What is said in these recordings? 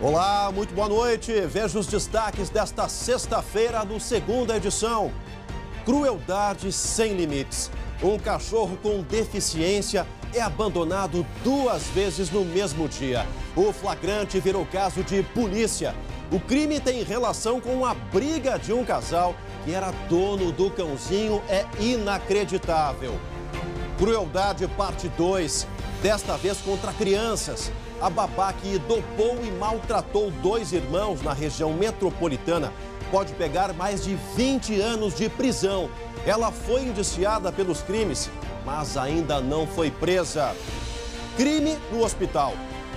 Olá, muito boa noite. Veja os destaques desta sexta-feira do Segunda Edição. Crueldade sem limites. Um cachorro com deficiência é abandonado 2 vezes no mesmo dia. O flagrante virou caso de polícia. O crime tem relação com a briga de um casal que era dono do cãozinho. É inacreditável. Crueldade parte 2. Desta vez contra crianças. A babá que dopou e maltratou 2 irmãos na região metropolitana pode pegar mais de 20 anos de prisão. Ela foi indiciada pelos crimes, mas ainda não foi presa. Crime no hospital.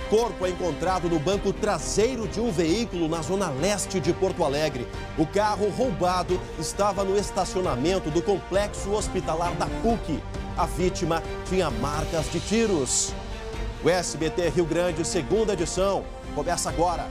Corpo é encontrado no banco traseiro de um veículo na zona leste de Porto Alegre. O carro roubado estava no estacionamento do complexo hospitalar da PUC. A vítima tinha marcas de tiros. O SBT Rio Grande, Segunda Edição, começa agora.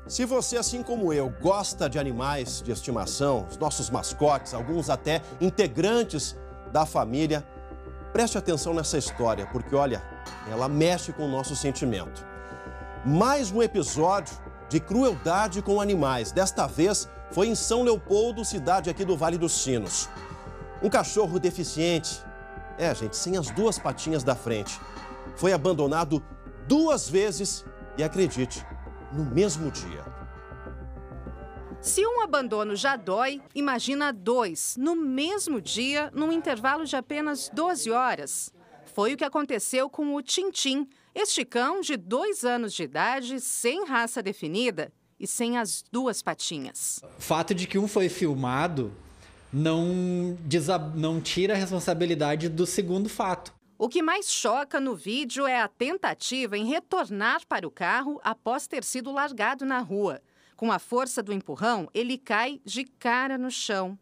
Se você, assim como eu, gosta de animais de estimação, os nossos mascotes, alguns até integrantes da família, preste atenção nessa história, porque, olha, ela mexe com o nosso sentimento. Mais um episódio de crueldade com animais. Desta vez foi em São Leopoldo, cidade aqui do Vale dos Sinos. Um cachorro deficiente, gente, sem as 2 patinhas da frente, foi abandonado 2 vezes e, acredite, no mesmo dia. Se um abandono já dói, imagina 2 no mesmo dia, num intervalo de apenas 12 horas. Foi o que aconteceu com o Tintim, este cão de 2 anos de idade, sem raça definida e sem as 2 patinhas. O fato de que um foi filmado não tira a responsabilidade do segundo fato. O que mais choca no vídeo é a tentativa em retornar para o carro após ter sido largado na rua. Com a força do empurrão, ele cai de cara no chão.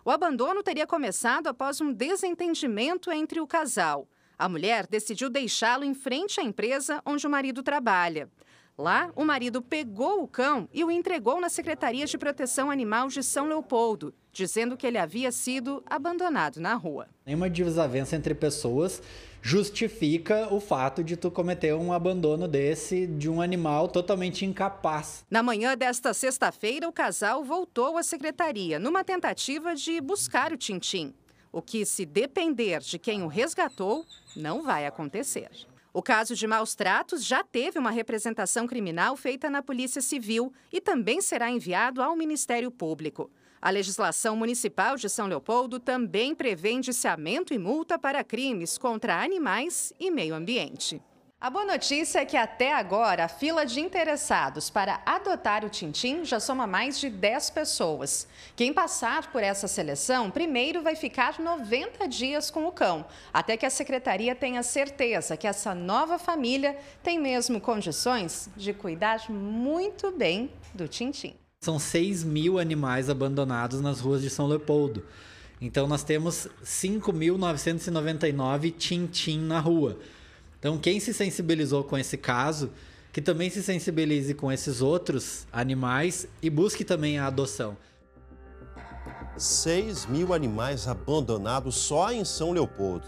O abandono teria começado após um desentendimento entre o casal. A mulher decidiu deixá-lo em frente à empresa onde o marido trabalha. Lá, o marido pegou o cão e o entregou na Secretaria de Proteção Animal de São Leopoldo, dizendo que ele havia sido abandonado na rua. Nenhuma desavença entre pessoas justifica o fato de tu cometer um abandono desse de um animal totalmente incapaz. Na manhã desta sexta-feira, o casal voltou à secretaria numa tentativa de buscar o Tintim. O que, se depender de quem o resgatou, não vai acontecer. O caso de maus tratos já teve uma representação criminal feita na Polícia Civil e também será enviado ao Ministério Público. A legislação municipal de São Leopoldo também prevê indiciamento e multa para crimes contra animais e meio ambiente. A boa notícia é que até agora a fila de interessados para adotar o Tintim já soma mais de 10 pessoas. Quem passar por essa seleção primeiro vai ficar 90 dias com o cão, até que a secretaria tenha certeza que essa nova família tem mesmo condições de cuidar muito bem do Tintim. São 6.000 animais abandonados nas ruas de São Leopoldo. Então nós temos 5.999 Tintim na rua. Então, quem se sensibilizou com esse caso, que também se sensibilize com esses outros animais e busque também a adoção. 6.000 animais abandonados só em São Leopoldo.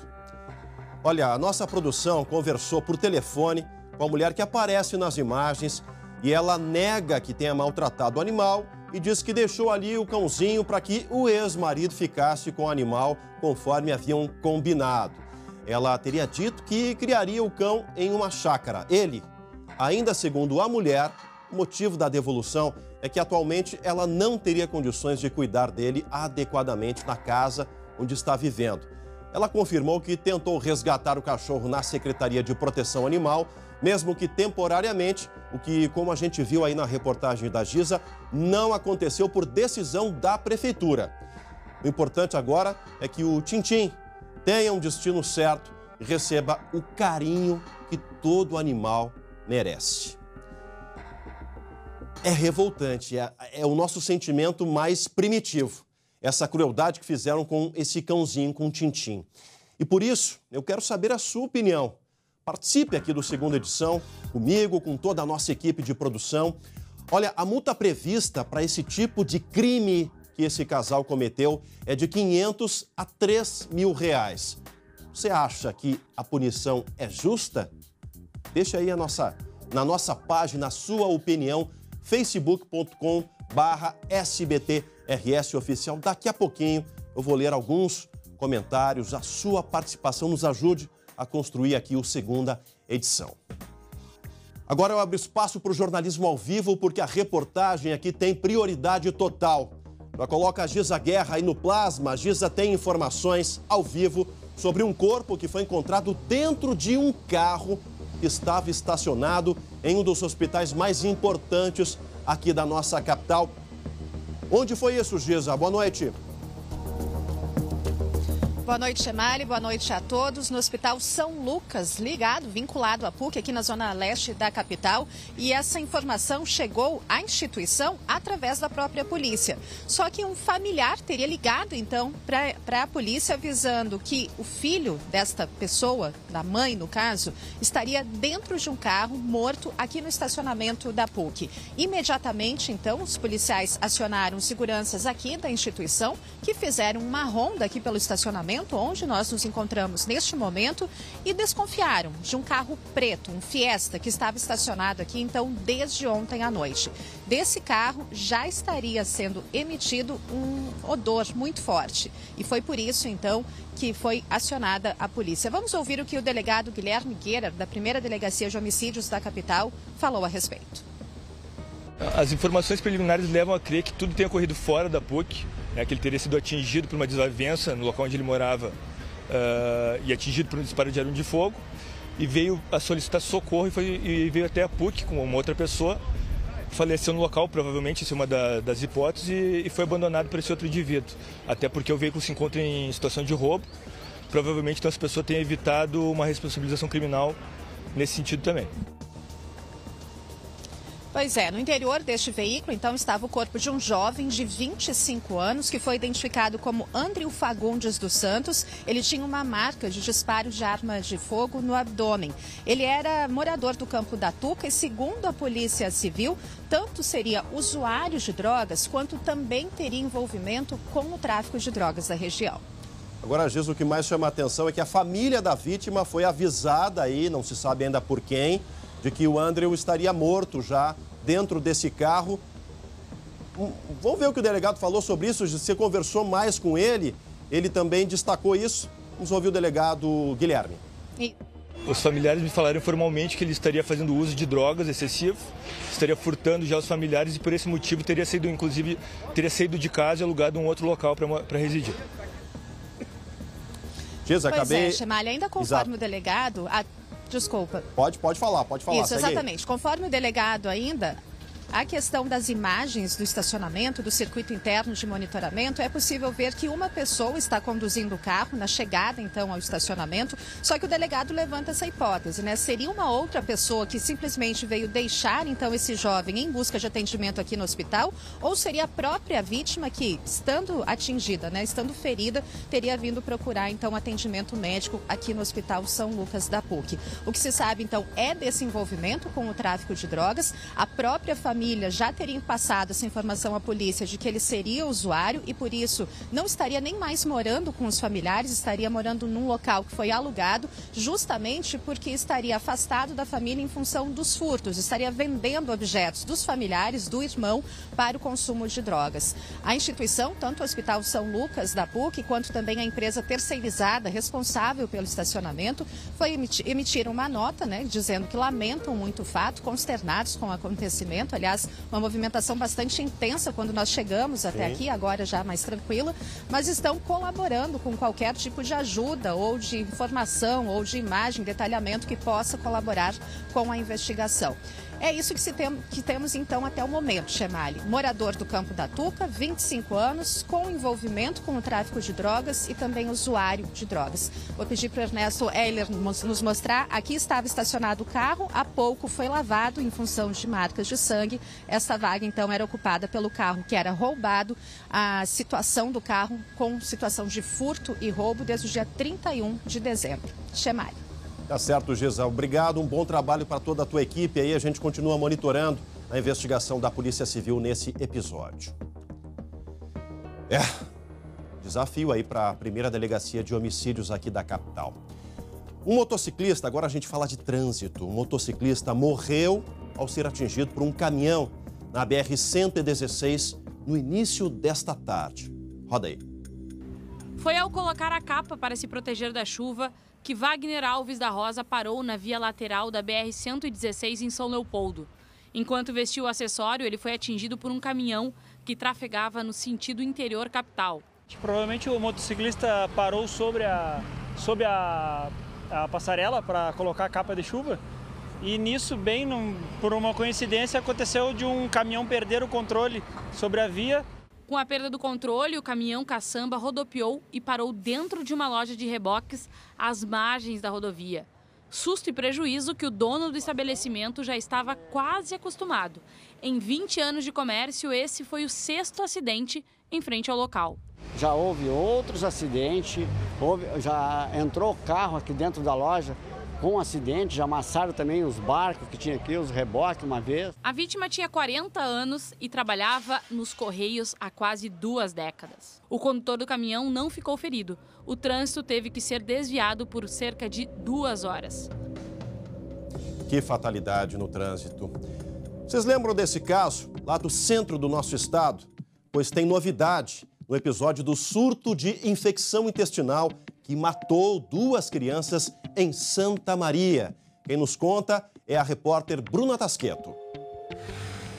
Olha, a nossa produção conversou por telefone com a mulher que aparece nas imagens e ela nega que tenha maltratado o animal e diz que deixou ali o cãozinho para que o ex-marido ficasse com o animal conforme haviam combinado. Ela teria dito que criaria o cão em uma chácara. Ele, ainda segundo a mulher, o motivo da devolução é que atualmente ela não teria condições de cuidar dele adequadamente na casa onde está vivendo. Ela confirmou que tentou resgatar o cachorro na Secretaria de Proteção Animal, mesmo que temporariamente, o que, como a gente viu aí na reportagem da Giza, não aconteceu por decisão da Prefeitura. O importante agora é que o Tintim tenha um destino certo e receba o carinho que todo animal merece. É revoltante, é o nosso sentimento mais primitivo, essa crueldade que fizeram com esse cãozinho, com o Tintim. E por isso, eu quero saber a sua opinião. Participe aqui do Segunda Edição, comigo, com toda a nossa equipe de produção. Olha, a multa prevista para esse tipo de crime que esse casal cometeu é de 500 a 3 mil reais. Você acha que a punição é justa? Deixa aí na nossa página a sua opinião, facebook.com/SBTRS Oficial. Daqui a pouquinho eu vou ler alguns comentários. A sua participação nos ajude a construir aqui o segunda edição. Agora eu abro espaço para o jornalismo ao vivo, porque a reportagem aqui tem prioridade total. Já coloca a Giza Guerra aí no plasma. A Giza tem informações ao vivo sobre um corpo que foi encontrado dentro de um carro que estava estacionado em um dos hospitais mais importantes aqui da nossa capital. Onde foi isso, Giza? Boa noite. Boa noite, Chemali. Boa noite a todos. No Hospital São Lucas, vinculado à PUC, aqui na zona leste da capital. E essa informação chegou à instituição através da própria polícia. Só que um familiar teria ligado, então, para a polícia avisando que o filho desta pessoa, da mãe no caso, estaria dentro de um carro morto aqui no estacionamento da PUC. Imediatamente, então, os policiais acionaram seguranças aqui da instituição, que fizeram uma ronda aqui pelo estacionamento, onde nós nos encontramos neste momento, e desconfiaram de um carro preto, um Fiesta, que estava estacionado aqui, então, desde ontem à noite. Desse carro já estaria sendo emitido um odor muito forte. E foi por isso, então, que foi acionada a polícia. Vamos ouvir o que o delegado Guilherme Guerra, da primeira Delegacia de Homicídios da capital, falou a respeito. As informações preliminares levam a crer que tudo tenha ocorrido fora da PUC, que ele teria sido atingido por uma desavença no local onde ele morava e atingido por um disparo de arma de fogo, e veio a solicitar socorro e veio até a PUC com uma outra pessoa, faleceu no local, provavelmente, isso é uma das hipóteses, e foi abandonado por esse outro indivíduo, até porque o veículo se encontra em situação de roubo, provavelmente então essa pessoa tenha evitado uma responsabilização criminal nesse sentido também. Pois é, no interior deste veículo, então, estava o corpo de um jovem de 25 anos, que foi identificado como Andrew Fagundes dos Santos. Ele tinha uma marca de disparo de arma de fogo no abdômen. Ele era morador do Campo da Tuca e, segundo a Polícia Civil, tanto seria usuário de drogas, quanto também teria envolvimento com o tráfico de drogas da região. Agora, Giz, o que mais chama a atenção é que a família da vítima foi avisada aí, não se sabe ainda por quem, de que o Andrew estaria morto já dentro desse carro. Vamos ver o que o delegado falou sobre isso. Você conversou mais com ele, ele também destacou isso. Vamos ouvir o delegado Guilherme. Os familiares me falaram formalmente que ele estaria fazendo uso de drogas excessivo, estaria furtando já os familiares e por esse motivo teria saído de casa e alugado um outro local para residir. Giz, acabei... Pois é, Chemali, ainda conforme o delegado... Desculpa. Pode falar. Isso, exatamente. Conforme o delegado ainda, a questão das imagens do estacionamento, do circuito interno de monitoramento, é possível ver que uma pessoa está conduzindo o carro na chegada, então, ao estacionamento, só que o delegado levanta essa hipótese, né? Seria uma outra pessoa que simplesmente veio deixar, então, esse jovem em busca de atendimento aqui no hospital, ou seria a própria vítima que, estando atingida, né, estando ferida, teria vindo procurar, então, atendimento médico aqui no Hospital São Lucas da PUC. O que se sabe, então, é desse envolvimento com o tráfico de drogas. A própria família já teria passado essa informação à polícia de que ele seria usuário e, por isso, não estaria nem mais morando com os familiares, estaria morando num local que foi alugado, justamente porque estaria afastado da família em função dos furtos, estaria vendendo objetos dos familiares, do irmão, para o consumo de drogas. A instituição, tanto o Hospital São Lucas da PUC, quanto também a empresa terceirizada responsável pelo estacionamento, emitiram uma nota, né, dizendo que lamentam muito o fato, consternados com o acontecimento. Aliás, uma movimentação bastante intensa quando nós chegamos até aqui, agora já mais tranquila, mas estão colaborando com qualquer tipo de ajuda ou de informação ou de imagem, detalhamento que possa colaborar com a investigação. É isso que temos, então, até o momento, Chemali. Morador do Campo da Tuca, 25 anos, com envolvimento com o tráfico de drogas e também usuário de drogas. Vou pedir para o Ernesto Eiler nos mostrar. Aqui estava estacionado o carro, há pouco foi lavado em função de marcas de sangue. Essa vaga, então, era ocupada pelo carro que era roubado. A situação do carro com situação de furto e roubo desde o dia 31 de dezembro. Chemali. Tá certo, Giza. Obrigado, um bom trabalho para toda a tua equipe. Aí a gente continua monitorando a investigação da Polícia Civil nesse episódio. Desafio aí para a primeira delegacia de homicídios aqui da capital. Um motociclista, agora a gente fala de trânsito. Um motociclista morreu ao ser atingido por um caminhão na BR-116 no início desta tarde. Roda aí. Foi ao colocar a capa para se proteger da chuva que Wagner Alves da Rosa parou na via lateral da BR-116 em São Leopoldo. Enquanto vestiu o acessório, ele foi atingido por um caminhão que trafegava no sentido interior capital. Provavelmente o motociclista parou sobre a passarela para colocar a capa de chuva e nisso, por uma coincidência, aconteceu de um caminhão perder o controle sobre a via. Com a perda do controle, o caminhão caçamba rodopiou e parou dentro de uma loja de reboques às margens da rodovia. Susto e prejuízo que o dono do estabelecimento já estava quase acostumado. Em 20 anos de comércio, esse foi o 6º acidente em frente ao local. Já houve outros acidentes, já entrou carro aqui dentro da loja com acidente, já amassaram também os barcos que tinha aqui, os reboques uma vez. A vítima tinha 40 anos e trabalhava nos Correios há quase 2 décadas. O condutor do caminhão não ficou ferido. O trânsito teve que ser desviado por cerca de 2 horas. Que fatalidade no trânsito. Vocês lembram desse caso lá do centro do nosso estado? Pois tem novidade no episódio do surto de infecção intestinal que matou 2 crianças em Santa Maria. Quem nos conta é a repórter Bruna Tasqueto.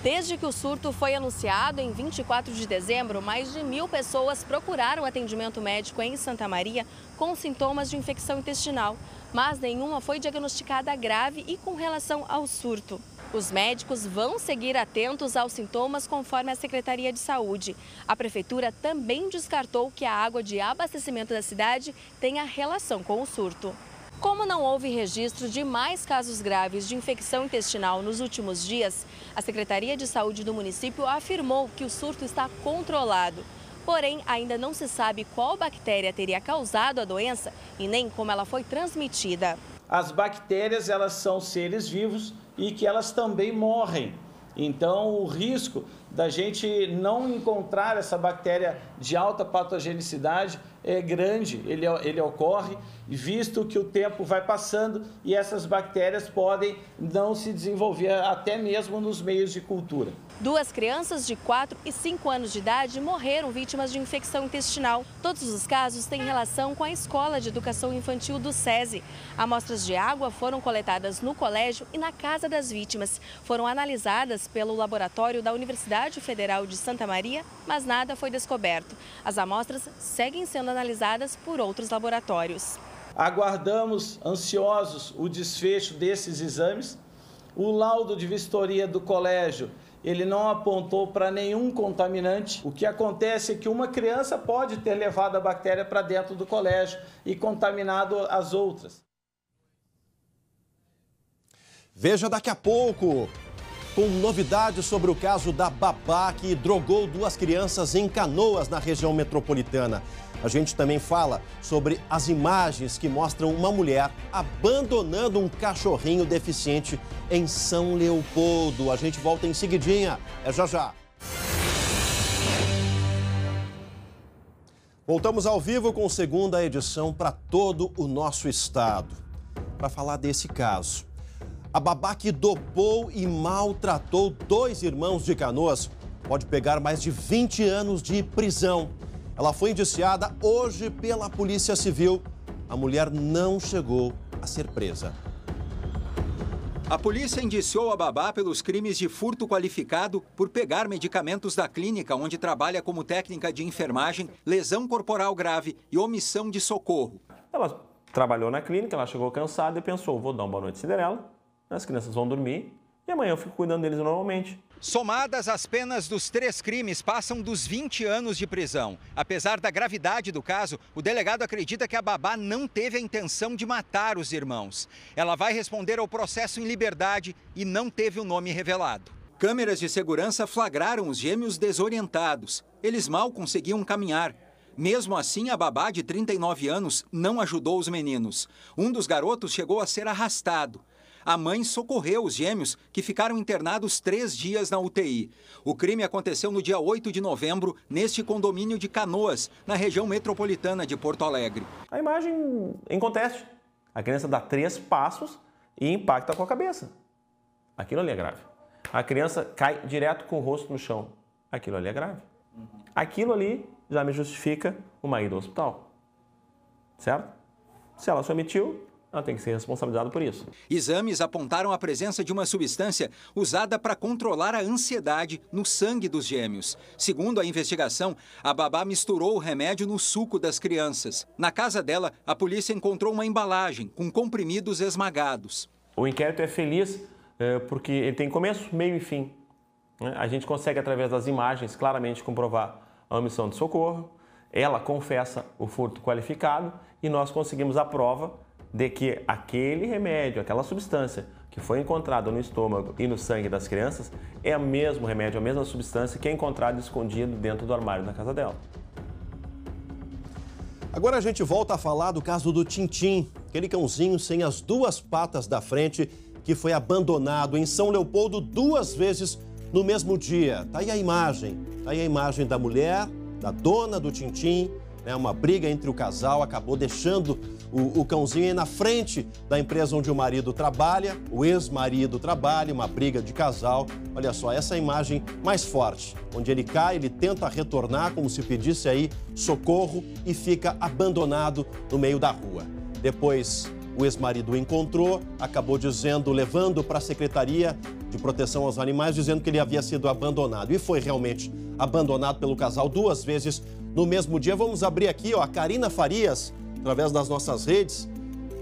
Desde que o surto foi anunciado em 24 de dezembro, mais de 1.000 pessoas procuraram atendimento médico em Santa Maria com sintomas de infecção intestinal, mas nenhuma foi diagnosticada grave e com relação ao surto. Os médicos vão seguir atentos aos sintomas conforme a Secretaria de Saúde. A Prefeitura também descartou que a água de abastecimento da cidade tenha relação com o surto. Como não houve registro de mais casos graves de infecção intestinal nos últimos dias, a Secretaria de Saúde do município afirmou que o surto está controlado. Porém, ainda não se sabe qual bactéria teria causado a doença e nem como ela foi transmitida. As bactérias, elas são seres vivos e que elas também morrem. Então, o risco da gente não encontrar essa bactéria de alta patogenicidade é grande, ele ocorre, visto que o tempo vai passando e essas bactérias podem não se desenvolver até mesmo nos meios de cultura. 2 crianças de 4 e 5 anos de idade morreram vítimas de infecção intestinal. Todos os casos têm relação com a Escola de Educação Infantil do SESI. Amostras de água foram coletadas no colégio e na casa das vítimas. Foram analisadas pelo laboratório da Universidade Federal de Santa Maria, mas nada foi descoberto. As amostras seguem sendo analisadas por outros laboratórios. Aguardamos ansiosos o desfecho desses exames. O laudo de vistoria do colégio, ele não apontou para nenhum contaminante. O que acontece é que uma criança pode ter levado a bactéria para dentro do colégio e contaminado as outras. Veja daqui a pouco, com novidades sobre o caso da babá que drogou 2 crianças em Canoas, na região metropolitana. A gente também fala sobre as imagens que mostram uma mulher abandonando um cachorrinho deficiente em São Leopoldo. A gente volta em seguidinha. É já já. Voltamos ao vivo com a 2ª edição para todo o nosso estado. Para falar desse caso. A babá que dopou e maltratou 2 irmãos de Canoas pode pegar mais de 20 anos de prisão. Ela foi indiciada hoje pela Polícia Civil. A mulher não chegou a ser presa. A polícia indiciou a babá pelos crimes de furto qualificado por pegar medicamentos da clínica onde trabalha como técnica de enfermagem, lesão corporal grave e omissão de socorro. Ela trabalhou na clínica, ela chegou cansada e pensou, vou dar uma boa noite Cinderela, as crianças vão dormir e amanhã eu fico cuidando deles normalmente. Somadas, as penas dos 3 crimes passam dos 20 anos de prisão. Apesar da gravidade do caso, o delegado acredita que a babá não teve a intenção de matar os irmãos. Ela vai responder ao processo em liberdade e não teve o nome revelado. Câmeras de segurança flagraram os gêmeos desorientados. Eles mal conseguiam caminhar. Mesmo assim, a babá de 39 anos não ajudou os meninos. Um dos garotos chegou a ser arrastado. A mãe socorreu os gêmeos, que ficaram internados 3 dias na UTI. O crime aconteceu no dia 8 de novembro, neste condomínio de Canoas, na região metropolitana de Porto Alegre. A imagem em conteste. A criança dá 3 passos e impacta com a cabeça. Aquilo ali é grave. A criança cai direto com o rosto no chão. Aquilo ali é grave. Aquilo ali já me justifica uma ida ao hospital. Certo? Se ela se omitiu, ela tem que ser responsabilizada por isso. Exames apontaram a presença de uma substância usada para controlar a ansiedade no sangue dos gêmeos. Segundo a investigação, a babá misturou o remédio no suco das crianças. Na casa dela, a polícia encontrou uma embalagem com comprimidos esmagados. O inquérito é feliz porque ele tem começo, meio e fim. A gente consegue, através das imagens, claramente comprovar a omissão de socorro. Ela confessa o furto qualificado e nós conseguimos a prova de que aquele remédio, aquela substância que foi encontrada no estômago e no sangue das crianças é o mesmo remédio, a mesma substância que é encontrada escondido dentro do armário da casa dela. Agora a gente volta a falar do caso do Tintim, aquele cãozinho sem as 2 patas da frente que foi abandonado em São Leopoldo 2 vezes no mesmo dia. Tá aí a imagem da mulher, da dona do Tintim, né? Uma briga entre o casal, acabou deixando o cãozinho aí na frente da empresa onde o marido trabalha, o ex-marido trabalha, uma briga de casal. Olha só, essa é a imagem mais forte, onde ele cai, ele tenta retornar como se pedisse aí socorro e fica abandonado no meio da rua. Depois, o ex-marido o encontrou, acabou dizendo, levando para a Secretaria de Proteção aos Animais, dizendo que ele havia sido abandonado. E foi realmente abandonado pelo casal 2 vezes no mesmo dia. Vamos abrir aqui, ó, a Karina Farias, através das nossas redes.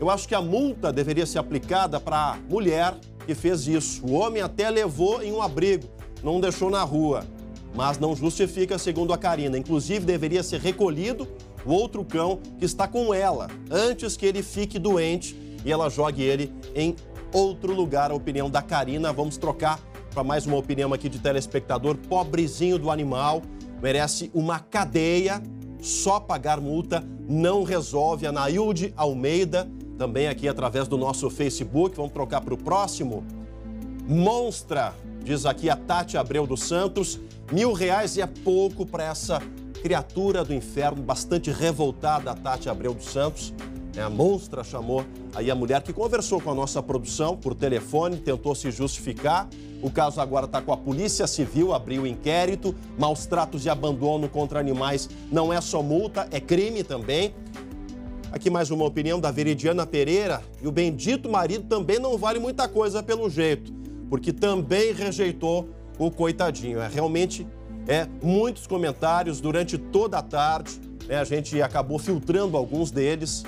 Eu acho que a multa deveria ser aplicada para a mulher que fez isso. O homem até levou em um abrigo, não deixou na rua, mas não justifica, segundo a Karina. Inclusive, deveria ser recolhido o outro cão que está com ela, antes que ele fique doente e ela jogue ele em outro lugar. A opinião da Karina. Vamos trocar para mais uma opinião aqui de telespectador. Pobrezinho do animal, merece uma cadeia, só pagar multa não resolve. A Nailde Almeida, também aqui através do nosso Facebook. Vamos trocar para o próximo. Monstra, diz aqui a Tati Abreu dos Santos, R$1.000 é pouco para essa criatura do inferno, bastante revoltada a Tati Abreu dos Santos. A Monstra chamou aí a mulher que conversou com a nossa produção por telefone, tentou se justificar. O caso agora está com a Polícia Civil, abriu o inquérito. Maus tratos e abandono contra animais não é só multa, é crime também. Aqui mais uma opinião da Veridiana Pereira. E o bendito marido também não vale muita coisa pelo jeito, porque também rejeitou o coitadinho. Realmente muitos comentários durante toda a tarde. A gente acabou filtrando alguns deles.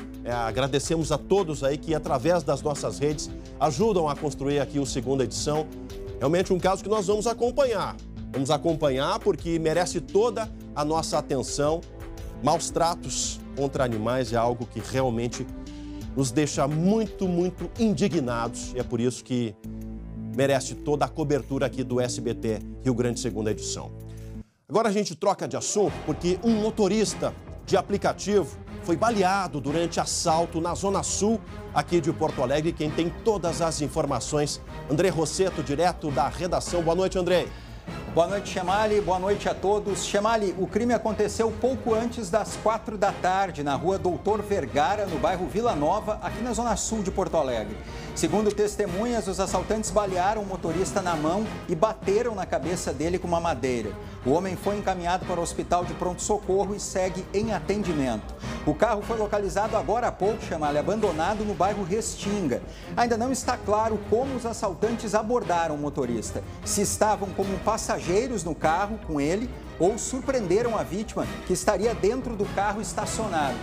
Agradecemos a todos aí que, através das nossas redes, ajudam a construir aqui o Segunda Edição. Realmente um caso que nós vamos acompanhar. Vamos acompanhar porque merece toda a nossa atenção. Maus tratos contra animais é algo que realmente nos deixa muito, muito indignados. E é por isso que merece toda a cobertura aqui do SBT Rio Grande Segunda Edição. Agora a gente troca de assunto porque um motorista de aplicativo foi baleado durante assalto na Zona Sul aqui de Porto Alegre. Quem tem todas as informações, André Rosseto, direto da redação. Boa noite, André. Boa noite, Chemali. Boa noite a todos. Chemali, o crime aconteceu pouco antes das 4 da tarde, na rua Doutor Vergara, no bairro Vila Nova, aqui na Zona Sul de Porto Alegre. Segundo testemunhas, os assaltantes balearam o motorista na mão e bateram na cabeça dele com uma madeira. O homem foi encaminhado para o hospital de pronto-socorro e segue em atendimento. O carro foi localizado agora há pouco, Chemali, abandonado no bairro Restinga. Ainda não está claro como os assaltantes abordaram o motorista. Se estavam como passageiros no carro com ele ou surpreenderam a vítima, que estaria dentro do carro estacionado.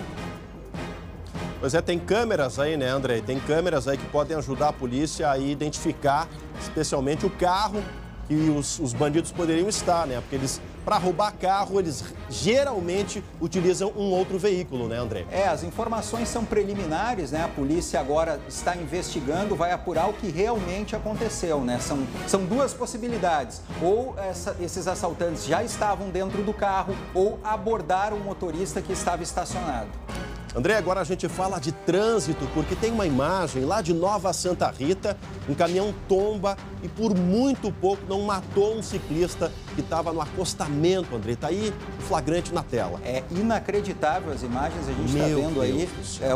Pois tem câmeras aí, né, André? Tem câmeras aí que podem ajudar a polícia a identificar, especialmente o carro que os bandidos poderiam estar, né? Porque eles, para roubar carro, eles geralmente utilizam um outro veículo, né, André? As informações são preliminares, né? A polícia agora está investigando, vai apurar o que realmente aconteceu, né? São 2 possibilidades. Ou esses assaltantes já estavam dentro do carro ou abordaram o motorista que estava estacionado. André, agora a gente fala de trânsito, porque tem uma imagem lá de Nova Santa Rita, um caminhão tomba e por muito pouco não matou um ciclista que estava no acostamento, André. Está aí flagrante na tela. É inacreditável as imagens, a gente está vendo aí.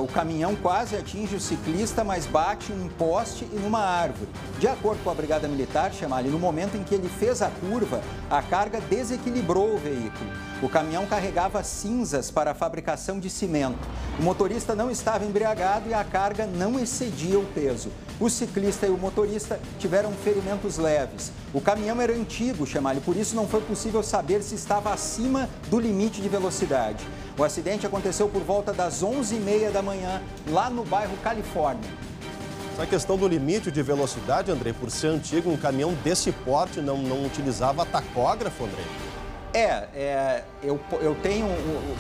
O caminhão quase atinge o ciclista, mas bate em um poste e numa árvore. De acordo com a Brigada Militar, Chamali, no momento em que ele fez a curva, a carga desequilibrou o veículo. O caminhão carregava cinzas para a fabricação de cimento. O motorista não estava embriagado e a carga não excedia o peso. O ciclista e o motorista tiveram ferimentos leves. O caminhão era antigo, Chamali, por isso não foi possível saber se estava acima do limite de velocidade. O acidente aconteceu por volta das 11h30 da manhã, lá no bairro Califórnia. Essa questão do limite de velocidade, André, por ser antigo, um caminhão desse porte não utilizava tacógrafo, André? Eu tenho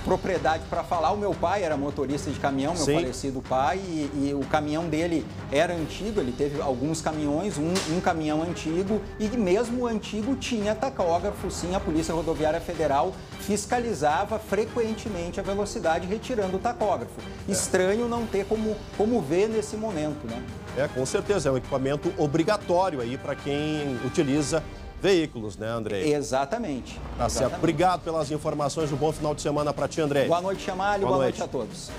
propriedade para falar. O meu pai era motorista de caminhão, meu falecido pai, e o caminhão dele era antigo, ele teve alguns caminhões, um caminhão antigo, e mesmo o antigo tinha tacógrafo, sim, a Polícia Rodoviária Federal fiscalizava frequentemente a velocidade retirando o tacógrafo. Estranho não ter como ver nesse momento, né? Com certeza, é um equipamento obrigatório aí para quem utiliza veículos, né, André? Exatamente. Tá certo. Obrigado pelas informações. Um bom final de semana para ti, André. Boa noite, Chamali. Boa noite a todos.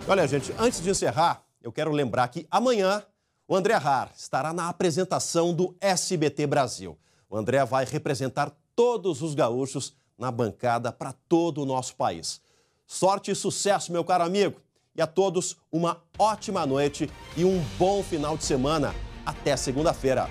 Olha, gente, antes de encerrar, eu quero lembrar que amanhã o André Har estará na apresentação do SBT Brasil. O André vai representar todos os gaúchos na bancada para todo o nosso país. Sorte e sucesso, meu caro amigo. E a todos, uma ótima noite e um bom final de semana. Até segunda-feira.